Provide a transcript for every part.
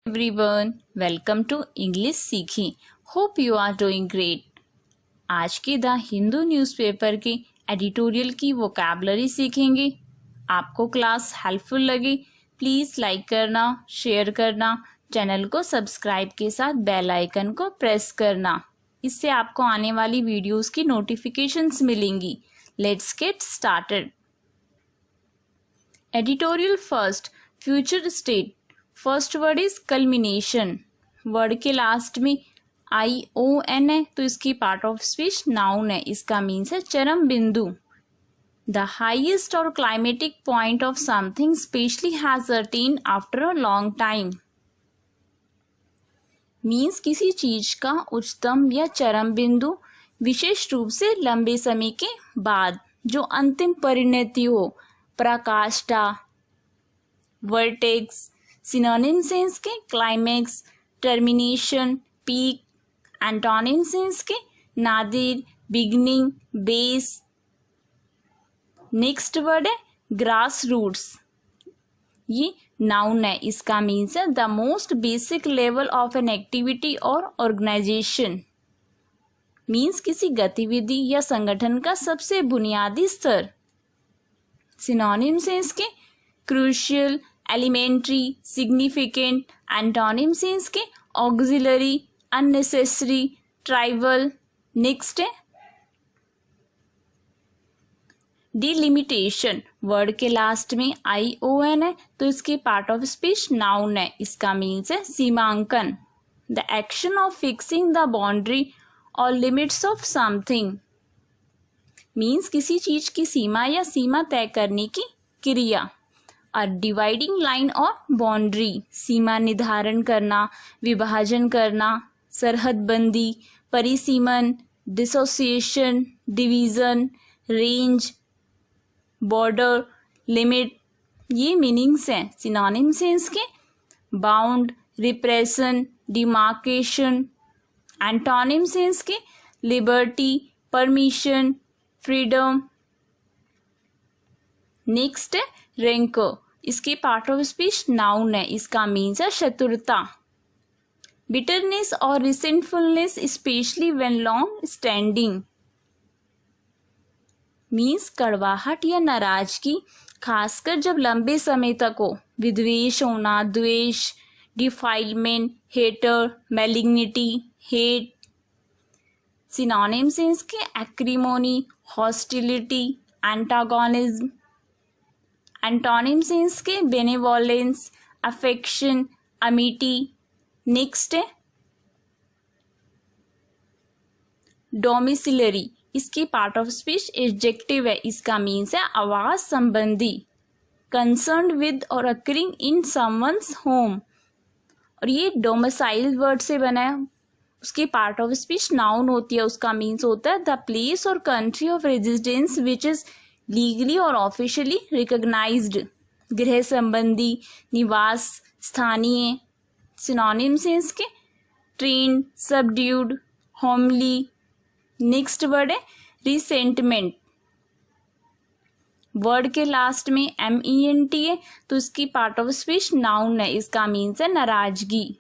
Everyone, welcome to English सीखें। Hope you are doing great. आज के द हिंदू न्यूज़पेपर के एडिटोरियल की वोकैबलरी सीखेंगे। आपको क्लास हेल्पफुल लगे प्लीज़ लाइक करना, शेयर करना, चैनल को सब्सक्राइब के साथ बेल आइकन को प्रेस करना। इससे आपको आने वाली वीडियोस की नोटिफिकेशंस मिलेंगी। Let's get started. Editorial first, future state. First word is culmination. Word के लास्ट में ION है तो इसकी पार्ट ऑफ स्पीच नाउन है। इसका मीन्स है चरम बिंदु। द हाइएस्ट और climatic point of something specially has attend after a long time. Means किसी चीज का उच्चतम या चरम बिंदु विशेष रूप से लंबे समय के बाद जो अंतिम परिणति हो। पराकाष्ठा, वर्टेक्स। सिनोनिम सेंस के climax, termination, peak. Antonym sense के nadir, beginning, base. Next word है ग्रास रूट्स। ये नाउन है। इसका मीन्स है the most basic level of an activity और ऑर्गेनाइजेशन। मीन्स किसी गतिविधि या संगठन का सबसे बुनियादी स्तर। सिनोनिम सेंस के crucial, elementary, significant. Antonym sense के ऑक्सिलरी, अननेसेसरी, ट्राइवल। नेक्स्ट है डिलिमिटेशन। वर्ड के लास्ट में ION है तो इसकी पार्ट ऑफ स्पीच नाउन है। इसका मीन्स है सीमांकन। The action of fixing the boundary और लिमिट्स ऑफ समथिंग। मीन्स किसी चीज की सीमा या सीमा तय करने की क्रिया। अ डिवाइडिंग लाइन और बाउंड्री, सीमा निर्धारण करना, विभाजन करना, सरहदबंदी, परिसीमन, dissociation, division, range, border, limit. ये मीनिंग्स हैं। सिनोनिम सेंस के bound, repression, demarcation. Antonym sense के लिबर्टी, परमिशन, फ्रीडम। नेक्स्ट है रैंकर। इसकी पार्ट ऑफ स्पीच नाउन है। इसका मीन्स है शत्रुता। बिटरनेस और resentfulness specially when long standing. Means कड़वाहट या नाराजगी खासकर जब लंबे समय तक हो। विद्वेष होना, द्वेष। Defilement, hater, मैलिग्निटी, hate. Synonym sense के एक्रीमोनी, हॉस्टिलिटी, एंटागोनिज्म। एंटोनिम सेंस के बेनेवोलेंस, अफेक्शन, अमिटी। नेक्स्ट है डोमिसिलरी। इसकी पार्ट ऑफ स्पीच एडजेक्टिव है। इसका मीन्स है आवास संबंधी। कंसर्न्ड विद और अकरिंग इन समवन्स होम। और ये डोमिसाइल वर्ड से बना है। उसकी पार्ट ऑफ स्पीच नाउन होती है। उसका मीन्स होता है द प्लेस और country of residence which is legally और ऑफिशियली रिकॉग्नाइज्ड। गृह संबंधी, निवास, स्थानीय। सिनोनिम सेंस के trained, subdued, homely. Next word है रिसेंटमेंट। वर्ड के लास्ट में MENT है तो इसकी पार्ट ऑफ स्पीच नाउन है। इसका मीन्स है नाराजगी।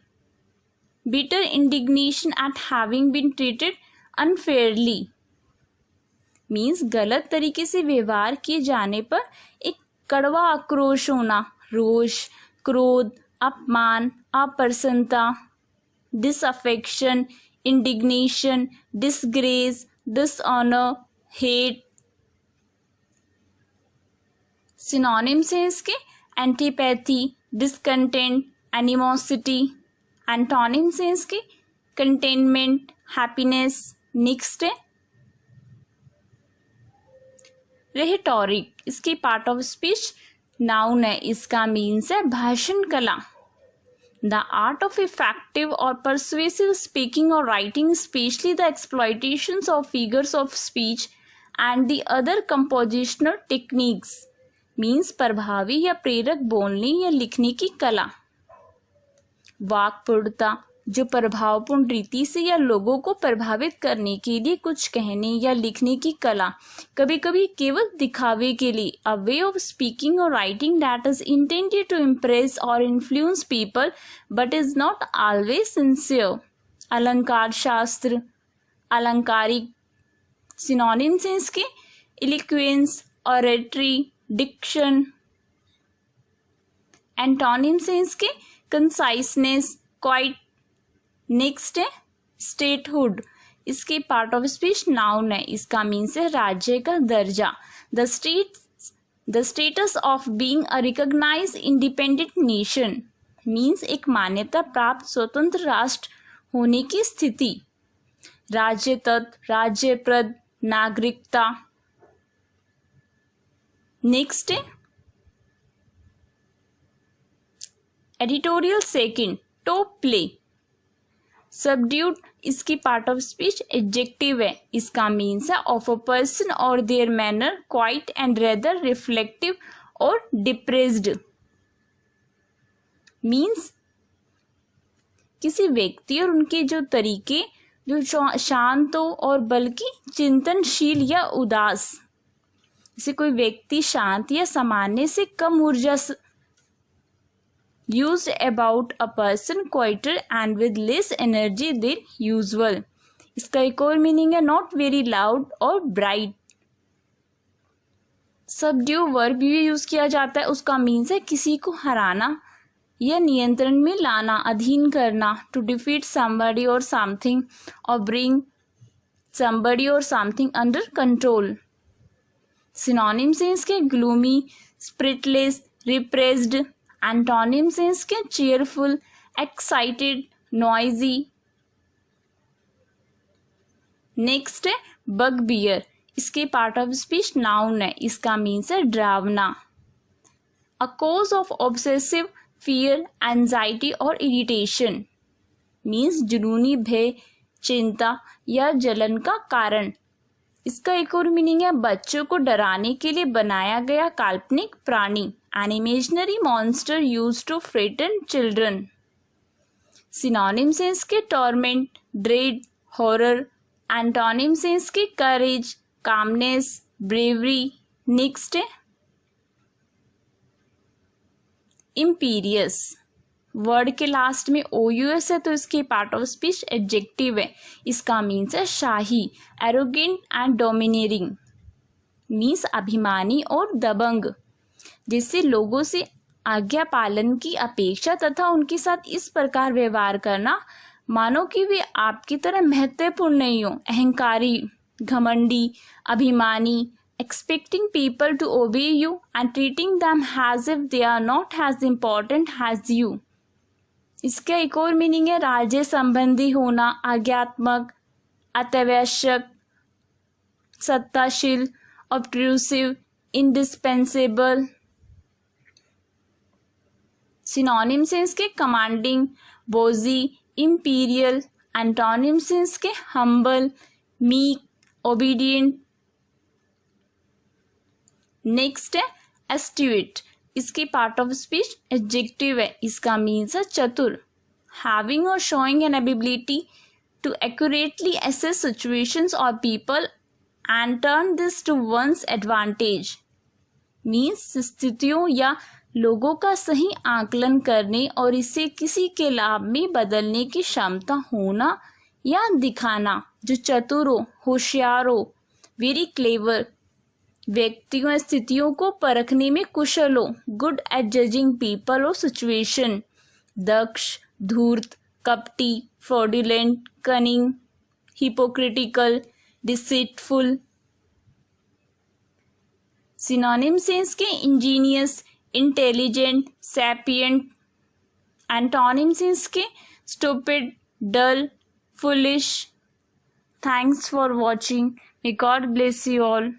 Bitter indignation at having been treated unfairly. Means गलत तरीके से व्यवहार किए जाने पर एक कड़वा आक्रोश होना। रोष, क्रोध, अपमान, अप्रसन्नता। Disaffection, indignation, disgrace, dishonour, hate. Synonym sense के antipathy, discontent, animosity. Antonym sense के कंटेनमेंट, हैप्पीनेस। नेक्स्ट है रेहेटोरिक। इसकी पार्ट ऑफ स्पीच नाउन है। इसका मीन्स है भाषण कला। द आर्ट ऑफ इफेक्टिव और परसुएसिव स्पीकिंग और writing, specially the exploitations of figures of speech and the other compositional techniques. Means प्रभावी या प्रेरक बोलने या लिखने की कला। वाक्पटुता, जो प्रभावपूर्ण रीति से या लोगों को प्रभावित करने के लिए कुछ कहने या लिखने की कला, कभी कभी केवल दिखावे के लिए। अ वे ऑफ स्पीकिंग और writing that is intended to impress और influence people but is not always sincere. अलंकार शास्त्र, अलंकारिक सिनोनिम्स हैं इसके, इलिक्वेंस, ऑरेटरी, डिक्शन। एंटोनिम्स हैं इसके, कंसाइसनेस, क्वाइट। नेक्स्ट है स्टेटहुड, इसके पार्ट ऑफ स्पीच नाउन है, इसका मीन्स है राज्य का दर्जा। The status of being a recognised independent nation, means एक मान्यता प्राप्त स्वतंत्र राष्ट्र होने की स्थिति। राज्य तत्व, राज्यप्रद, नागरिकता। नेक्स्ट है editorial second, top play. Subdued, इसकी पार्ट ऑफ स्पीच एडजेक्टिव है, इसका मीन्स है of a person or their manner quiet and rather reflective or depressed, means किसी व्यक्ति और उनके जो तरीके जो शांत हो और बल्कि चिंतनशील या उदास। जैसे कोई व्यक्ति शांत या सामान्य से कम ऊर्जा used about a person quieter and with less energy than usual। इसका एक और मीनिंग है not very loud और bright। सबड्यू वर्ब भी यूज किया जाता है, उसका मीन्स है किसी को हराना या नियंत्रण में लाना, अधीन करना। to defeat somebody or something or bring somebody or something under control। Synonyms हैं इसके gloomy, spiritless, repressed। एंटोनिम्स हैं इसके चीयरफुल, एक्साइटेड, नॉइजी। नेक्स्ट है बगबियर, इसके पार्ट ऑफ स्पीच नाउन है, इसका मीन्स है डरावना। A cause of obsessive fear, anxiety और इरिटेशन, मीन्स जुनूनी भय, चिंता या जलन का कारण। इसका एक और मीनिंग है बच्चों को डराने के लिए बनाया गया काल्पनिक प्राणी, an imaginary monster used to frighten children। Synonyms हैं इसके टॉर्मेंट, ड्रेड, हॉरर। एंटोनिम्स हैं इसके करेज, कामनेस, ब्रेवरी। नेक्स्ट है इम्पीरियस, वर्ड के लास्ट में OUS है तो इसकी पार्ट ऑफ स्पीच एडजेक्टिव है, इसका मीन्स है शाही, एरोगेंट एंड डोमिनेटिंग, मीन्स अभिमानी और दबंग, जिससे लोगों से आज्ञा पालन की अपेक्षा तथा उनके साथ इस प्रकार व्यवहार करना मानो कि वे आपकी तरह महत्वपूर्ण नहीं हो। अहंकारी, घमंडी, अभिमानी, expecting people to obey you and treating them as if they are not as important as you। इसका एक और मीनिंग है राज्य संबंधी होना, आज्ञात्मक, अत्यावश्यक, सत्ताशील, obtrusive, indispensable। सिनोनिम्स हैं इसके कमांडिंग, बोजी, इंपीरियल। एंटोनिम्स हैं इसके हम्बल, मीक, ओबीडियंट। नेक्स्ट है एस्टिवेट, इसकी पार्ट ऑफ स्पीच एडजेक्टिव है, इसका मीन्स है चतुर, हैविंग और showing an ability to accurately assess situations और people and turn this to one's advantage, means स्थितियों या लोगों का सही आकलन करने और इसे किसी के लाभ में बदलने की क्षमता होना या दिखाना। जो चतुर हो, होशियार हो, वेरी क्लेवर, व्यक्तियों या स्थितियों को परखने में कुशल हो, गुड एट जजिंग पीपल और सिचुएशन, दक्ष, धूर्त, कपटी, fraudulent, cunning, hypocritical, deceitful. Synonyms हैं इसके इंजीनियस, इंटेलिजेंट, सैपिएंट। एंटोनिम्स हैं इसके stupid, dull, foolish. Thanks for watching. May God bless you all.